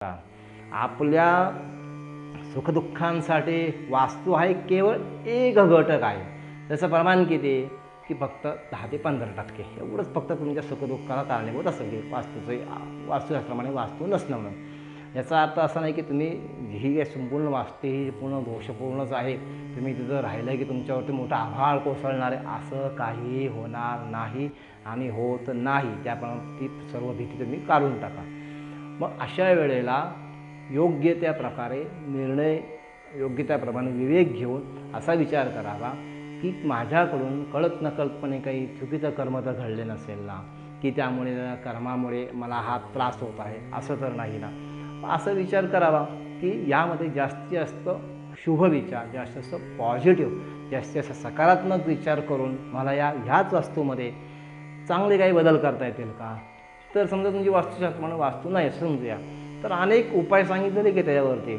आपल्या सुखदुःखांसाठी वास्तू हा एक केवळ एक घटक आहे. त्याचं प्रमाण किती की फक्त 10 ते 15% एवढंच फक्त तुमच्या सुखदुःखाला कारणीभूत असेल की वास्तुशास्त्राप्रमाणे वास्तू नसणं म्हणून. याचा अर्थ असा नाही की तुम्ही ही काही संपूर्ण वास्तू ही पूर्ण दोषपूर्णच आहे, तुम्ही तिथं राहिलं की तुमच्यावरती मोठा आभाळ कोसळणार आहे, असं काही होणार नाही आणि होत नाही. त्याप्रमाणे ती सर्व भीती तुम्ही काढून टाका. मग अशा वेळेला योग्य त्या प्रकारे निर्णय, योग्य त्याप्रमाणे विवेक घेऊन असा विचार करावा की माझ्याकडून कळत नकळतपणे काही चुकीचं कर्म तर घडले नसेल ना, की त्यामुळे कर्मामुळे मला हा त्रास होत आहे, असं तर नाही ना. असं विचार करावा की यामध्ये जास्तीत जास्त शुभ विचार, जास्तीत जास्त पॉझिटिव्ह, जास्तीत जास्त सकारात्मक विचार करून मला ह्याच वास्तूमध्ये चांगले काही बदल करता येतील का. तर समजा तुमची वास्तुशास्त्र म्हणून वास्तू नाही समजूया, तर अनेक उपाय सांगितलेले की त्याच्यावरती